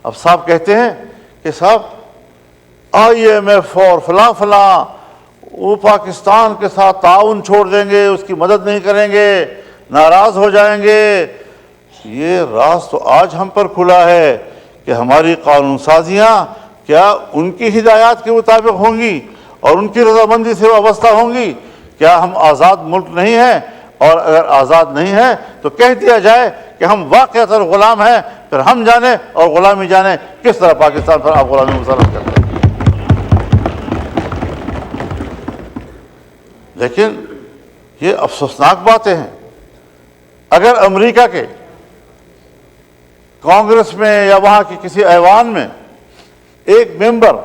اب صاحب کہتے ہیں کہ صاحب IMF اور فلاں فلاں وہ پاکستان کے ساتھ تعاون چھوڑ دیں گے، اس کی مدد نہیں کریں گے، ناراض ہو جائیں گے۔ یہ راز تو آج ہم پر کھلا ہے کہ ہماری قانون سازیاں کیا ان کی ہدایات کے مطابق ہوں گی اور ان کی رضامندی سے وابستہ ہوں گی؟ کیا ہم آزاد ملک نہیں ہیں؟ اور اگر آزاد نہیں ہے تو کہہ دیا جائے کہ ہم واقعتاً غلام ہیں، پھر ہم جانیں اور غلامی جانیں کس طرح پاکستان پر آپ غلامی مسلط کرتے ہیں۔ لیکن یہ افسوسناک باتیں ہیں۔ اگر امریکہ کے کانگریس میں یا وہاں کی کسی ایوان میں ایک ممبر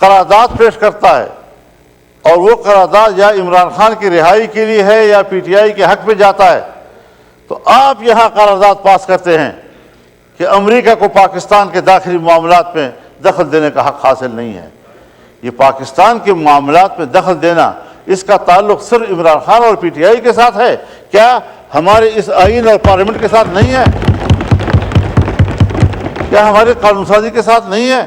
قرارداد پیش کرتا ہے اور وہ قرارداد یا عمران خان کی رہائی کے لیے ہے یا PTI کے حق میں جاتا ہے، تو آپ یہاں قرارداد پاس کرتے ہیں کہ امریکہ کو پاکستان کے داخلی معاملات میں دخل دینے کا حق حاصل نہیں ہے۔ یہ پاکستان کے معاملات میں دخل دینا، اس کا تعلق صرف عمران خان اور PTI کے ساتھ ہے؟ کیا ہمارے اس آئین اور پارلیمنٹ کے ساتھ نہیں ہے؟ کیا ہمارے قانون سازی کے ساتھ نہیں ہے؟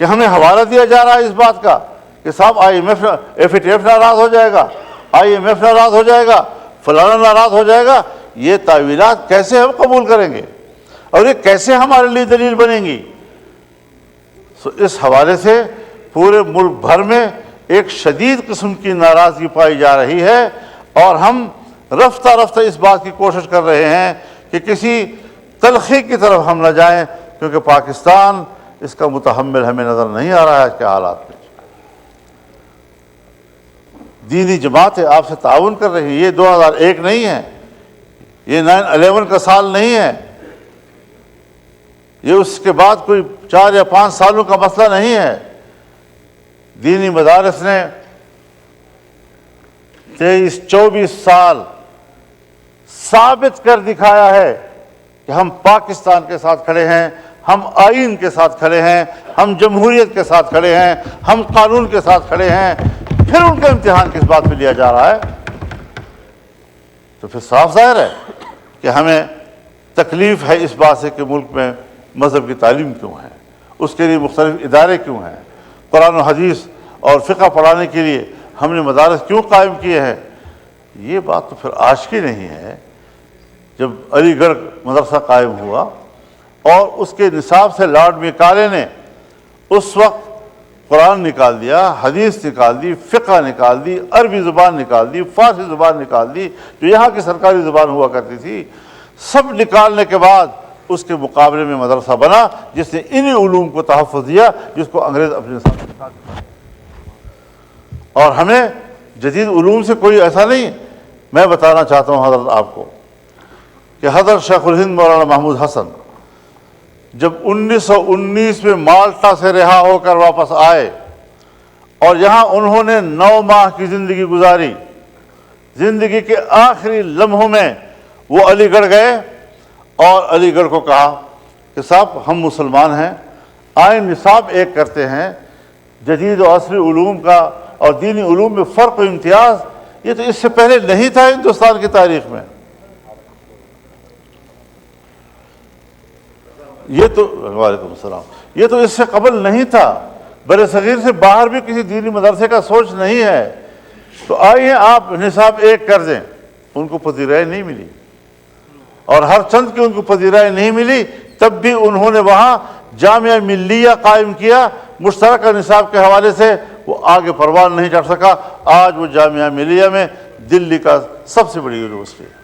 کہ ہمیں حوالہ دیا جا رہا ہے اس بات کا کہ صاحب FATF ناراض ہو جائے گا، IMF ناراض ہو جائے گا، فلانا ناراض ہو جائے گا؟ یہ تعویلات کیسے ہم قبول کریں گے اور یہ کیسے ہمارے لیے دلیل بنیں گی؟ اس حوالے سے پورے ملک بھر میں ایک شدید قسم کی ناراضگی پائی جا رہی ہے، اور ہم رفتہ رفتہ اس بات کی کوشش کر رہے ہیں کہ کسی تلخی کی طرف ہم نہ جائیں، کیونکہ پاکستان اس کا متحمل ہمیں نظر نہیں آ رہا ہے آج کے حالات میں۔ دینی جماعتیں آپ سے تعاون کر رہی ہیں، یہ 2001 نہیں ہے، یہ 9/11 کا سال نہیں ہے، یہ اس کے بعد کوئی 4 یا 5 سالوں کا مسئلہ نہیں ہے۔ دینی مدارس نے 23-24 سال ثابت کر دکھایا ہے کہ ہم پاکستان کے ساتھ کھڑے ہیں، ہم آئین کے ساتھ کھڑے ہیں، ہم جمہوریت کے ساتھ کھڑے ہیں، ہم قانون کے ساتھ کھڑے ہیں۔ پھر ان کا امتحان کس بات پہ لیا جا رہا ہے؟ تو پھر صاف ظاہر ہے کہ ہمیں تکلیف ہے اس بات سے کہ ملک میں مذہب کی تعلیم کیوں ہے، اس کے لیے مختلف ادارے کیوں ہیں، قرآن و حدیث اور فقہ پڑھانے کے لیے ہم نے مدارس کیوں قائم کیے ہیں۔ یہ بات تو پھر آج کی نہیں ہے۔ جب علی گڑھ مدرسہ قائم ہوا اور اس کے نصاب سے لارڈ میکالے نے اس وقت قرآن نکال دیا، حدیث نکال دی، فقہ نکال دی، عربی زبان نکال دی، فارسی زبان نکال دی، جو یہاں کی سرکاری زبان ہوا کرتی تھی، سب نکالنے کے بعد اس کے مقابلے میں مدرسہ بنا جس نے انہی علوم کو تحفظ دیا جس کو انگریز اپنے ساتھ نکال دیا۔ اور ہمیں جدید علوم سے کوئی ایسا نہیں۔ میں بتانا چاہتا ہوں حضرت آپ کو کہ حضرت شیخ الہند مولانا محمود حسن جب 1919 میں مالٹا سے رہا ہو کر واپس آئے اور یہاں انہوں نے 9 ماہ کی زندگی گزاری، زندگی کے آخری لمحوں میں وہ علی گڑھ گئے اور علی گڑھ کو کہا کہ صاحب ہم مسلمان ہیں، آئین نصاب ایک کرتے ہیں، جدید و عصری علوم کا اور دینی علوم میں فرق و امتیاز یہ تو اس سے پہلے نہیں تھا ہندوستان کی تاریخ میں۔ وعلیکم السلام، یہ تو اس سے قبل نہیں تھا، بر صغیر سے باہر بھی کسی دینی مدرسے کا سوچ نہیں ہے۔ تو آئیے آپ نصاب ایک کر دیں۔ ان کو پذیرائی نہیں ملی، اور ہر چند کی ان کو پذیرائی نہیں ملی، تب بھی انہوں نے وہاں جامعہ ملیہ قائم کیا۔ مشترکہ نصاب کے حوالے سے وہ آگے پروان نہیں چڑھ سکا۔ آج وہ جامعہ ملیہ میں دلی کا سب سے بڑی یونیورسٹی ہے،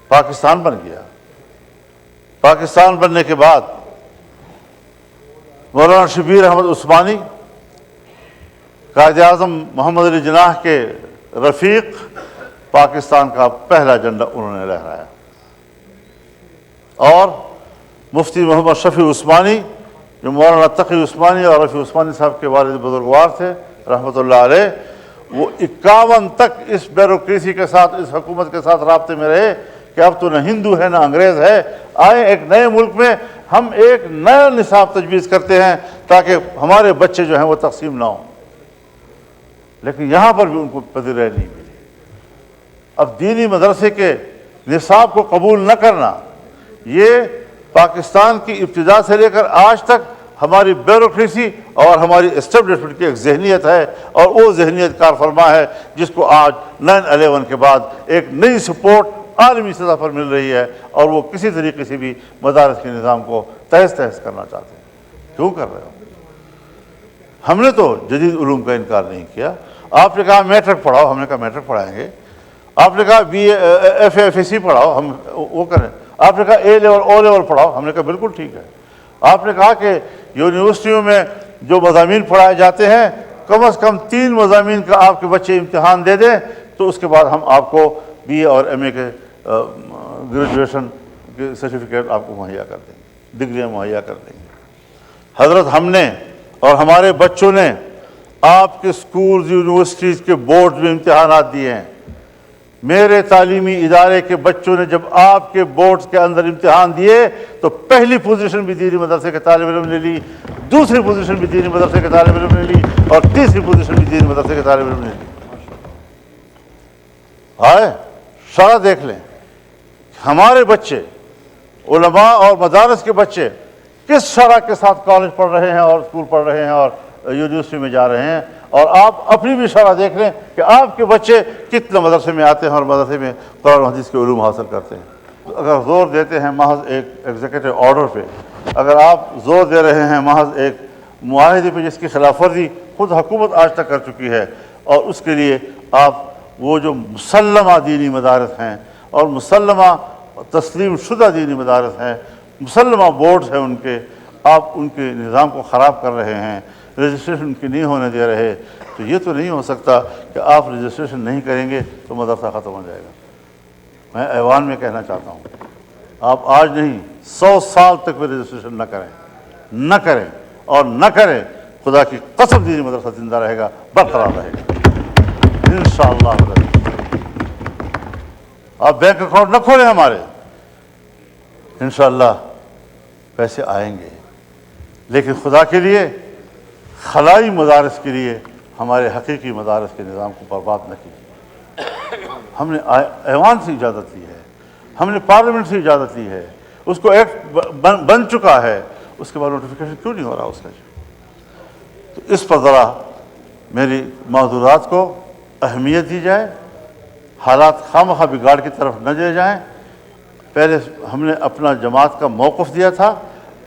پاکستان بن گیا۔ پاکستان بننے کے بعد مولانا شبیر احمد عثمانی، قائد اعظم محمد علی جناح کے رفیق، پاکستان کا پہلا جھنڈا انہوں نے لہرایا، اور مفتی محمد شفیع عثمانی جو مولانا تقی عثمانی اور رفیع عثمانی صاحب کے والد بزرگوار تھے رحمۃ اللہ علیہ، وہ 51 تک اس بیوروکریسی کے ساتھ، اس حکومت کے ساتھ رابطے میں رہے کہ اب تو نہ ہندو ہے نہ انگریز ہے، آئے ایک نئے ملک میں ہم ایک نیا نصاب تجویز کرتے ہیں تاکہ ہمارے بچے جو ہیں وہ تقسیم نہ ہوں۔ لیکن یہاں پر بھی ان کو پذیرائی نہیں ملی۔ اب دینی مدرسے کے نصاب کو قبول نہ کرنا یہ پاکستان کی ابتدا سے لے کر آج تک ہماری بیوروکریسی اور ہماری اسٹیبلشمنٹ کی ایک ذہنیت ہے، اور وہ ذہنیت کار فرما ہے جس کو آج 9/11 کے بعد ایک نئی سپورٹ عالمی سطح پر مل رہی ہے، اور وہ کسی طریقے سے بھی مدارس کے نظام کو تہس تہس کرنا چاہتے ہیں۔ کیوں کر رہے ہو؟ ہم نے تو جدید علوم کا انکار نہیں کیا۔ آپ نے کہا میٹرک پڑھاؤ، ہم نے کہا میٹرک پڑھائیں گے۔ آپ نے کہا B A F A F S C پڑھاؤ، ہم وہ کریں۔ آپ نے کہا اے لیول او لیول پڑھاؤ، ہم نے کہا بالکل ٹھیک ہے۔ آپ نے کہا کہ یونیورسٹیوں میں جو مضامین پڑھائے جاتے ہیں کم از کم 3 مضامین کا آپ کے بچے امتحان دے دیں تو اس کے بعد ہم آپ کو بی اے اور ایم اے کے گریجویشن کے سرٹیفکیٹ آپ کو مہیا کر دیں گے، ڈگریاں مہیا کر دیں گے۔ حضرت ہم نے اور ہمارے بچوں نے آپ کے سکولز یونیورسٹیز کے بورڈ میں امتحانات دیے ہیں۔ میرے تعلیمی ادارے کے بچوں نے جب آپ کے بورڈز کے اندر امتحان دیے تو پہلی پوزیشن بھی دینی مدرسے کے طالب علم نے لی، دوسری پوزیشن بھی دینی مدرسے کے طالب علم نے لی، اور تیسری پوزیشن بھی دینی مدرسے کے طالب علم نے لی۔ آئے شرح دیکھ لیں، ہمارے بچے، علماء اور مدارس کے بچے کس شرح کے ساتھ کالج پڑھ رہے ہیں اور اسکول پڑھ رہے ہیں اور یونیورسٹی میں جا رہے ہیں، اور آپ اپنی بھی شرح دیکھ لیں کہ آپ کے بچے کتنے مدرسے میں آتے ہیں اور مدرسے میں قرآن و حدیث کے علوم حاصل کرتے ہیں۔ اگر زور دیتے ہیں محض ایک ایگزیکٹو آرڈر پہ، اگر آپ زور دے رہے ہیں محض ایک معاہدے پہ جس کی خلاف ورزی خود حکومت آج تک کر چکی ہے، اور اس کے لیے آپ وہ جو مسلمہ دینی مدارس ہیں اور مسلمہ تسلیم شدہ دینی مدارس ہیں، مسلمہ بورڈز ہیں ان کے، آپ ان کے نظام کو خراب کر رہے ہیں، رجسٹریشن ان کی نہیں ہونے دے رہے، تو یہ تو نہیں ہو سکتا کہ آپ رجسٹریشن نہیں کریں گے تو مدرسہ ختم ہو جائے گا۔ میں ایوان میں کہنا چاہتا ہوں، آپ آج نہیں 100 سال تک بھی رجسٹریشن نہ کریں اور نہ کریں، خدا کی قسم دینی مدرسہ زندہ رہے گا، برقرار رہے گا انشاءاللہ۔ آپ بینک اکاؤنٹ نہ کھولیں ہمارے، انشاءاللہ پیسے آئیں گے، لیکن خدا کے لیے خلائی مدارس کے لیے ہمارے حقیقی مدارس کے نظام کو برباد نہ کیجیے۔ ہم نے ایوان سے اجازت لی ہے، ہم نے پارلیمنٹ سے اجازت لی ہے، اس کو ایکٹ بن چکا ہے، اس کے بعد نوٹیفیکیشن کیوں نہیں ہو رہا اس کا؟ تو اس پر ذرا میری معذورات کو اہمیت دی جائے، حالات خواہ بگاڑ کی طرف نہ لے جائیں۔ پہلے ہم نے اپنا جماعت کا موقف دیا تھا،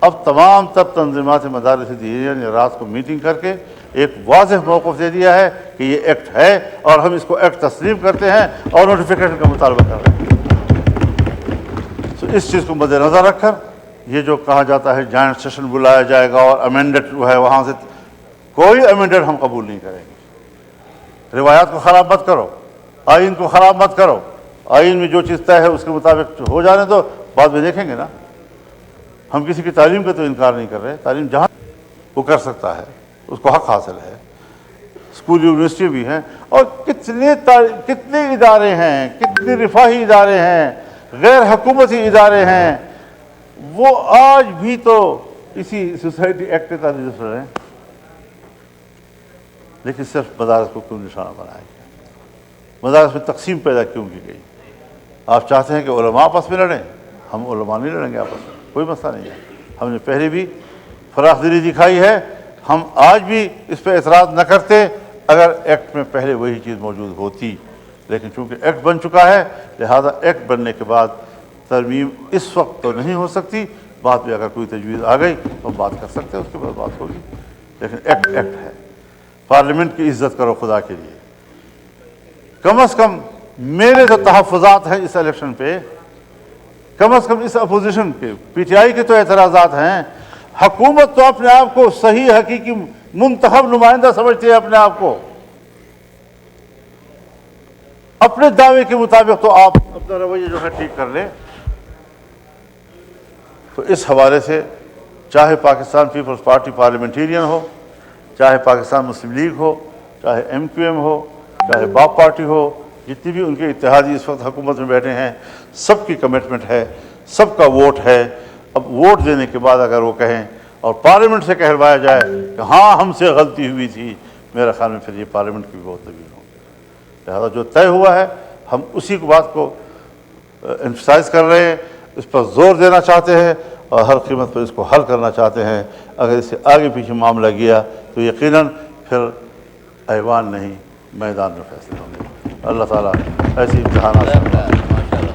اب تمام تنظیمات مدارس دینیہ نے رات کو میٹنگ کر کے ایک واضح موقف دے دیا ہے کہ یہ ایکٹ ہے اور ہم اس کو ایکٹ تسلیم کرتے ہیں اور نوٹیفیکیشن کا مطالبہ کر رہے ہیں۔ تو اس چیز کو مد نظر رکھ کر یہ جو کہا جاتا ہے جوائنٹ سیشن بلایا جائے گا اور امینڈڈ جو ہے وہاں سے، کوئی امینڈڈ ہم قبول نہیں کریں گے۔ روایات کو خراب مت کرو، آئین کو خراب مت کرو، آئین میں جو چیز طے ہے اس کے مطابق ہو جانے دو، بعد میں دیکھیں گے نا۔ ہم کسی کی تعلیم کا تو انکار نہیں کر رہے، تعلیم جہاں وہ کر سکتا ہے اس کو حق حاصل ہے۔ اسکول یونیورسٹی بھی ہیں، اور کتنے ادارے ہیں، کتنے رفاہی ادارے ہیں، غیر حکومتی ادارے ہیں، وہ آج بھی تو اسی سوسائٹی ایکٹ کے تحت رجسٹرڈ ہیں، لیکن صرف مدارس کو کیوں نشانہ بنایا گیا؟ مدارس میں تقسیم پیدا کیوں کی گئی؟ آپ چاہتے ہیں کہ علماء آپس میں لڑیں؟ ہم علماء نہیں لڑیں گے آپس میں، کوئی مسئلہ نہیں ہے۔ ہم نے پہلے بھی فراخ دلی دکھائی ہے، ہم آج بھی اس پہ اعتراض نہ کرتے اگر ایکٹ میں پہلے وہی چیز موجود ہوتی، لیکن چونکہ ایکٹ بن چکا ہے لہذا ایکٹ بننے کے بعد ترمیم اس وقت تو نہیں ہو سکتی، بعد میں اگر کوئی تجویز آ گئی تو ہم بات کر سکتے ہیں، اس کے بعد بات ہوگی، لیکن ایکٹ ہے۔ پارلیمنٹ کی عزت کرو خدا کے لیے، کم از کم میرے جو تحفظات ہیں اس الیکشن پہ، کم از کم اس اپوزیشن کے پی ٹی آئی کے تو اعتراضات ہیں، حکومت تو اپنے آپ کو صحیح حقیقی منتخب نمائندہ سمجھتی ہے اپنے آپ کو، اپنے دعوے کے مطابق تو آپ اپنا رویہ جو ہے ٹھیک کر لیں۔ تو اس حوالے سے چاہے پاکستان پیپلز پارٹی پارلیمنٹیرین ہو، چاہے پاکستان مسلم لیگ ہو، چاہے ایم کیو ایم ہو، چاہے باپ پارٹی ہو، جتنی بھی ان کے اتحادی اس وقت حکومت میں بیٹھے ہیں، سب کی کمٹمنٹ ہے، سب کا ووٹ ہے۔ اب ووٹ دینے کے بعد اگر وہ کہیں اور پارلیمنٹ سے کہلوایا جائے کہ ہاں ہم سے غلطی ہوئی تھی، میرا خیال میں پھر یہ پارلیمنٹ کی بھی بہت طویل ہو، لہٰذا جو طے ہوا ہے ہم اسی کو بات کو ایمفسائز کر رہے ہیں۔ اس پر زور دینا چاہتے ہیں اور ہر قیمت پر اس کو حل کرنا چاہتے ہیں۔ اگر اس سے آگے پیچھے معاملہ گیا تو یقیناً پھر ایوان نہیں میدان میں فیصلے ہوں گے۔ اللہ تعالیٰ ایسی امتحانات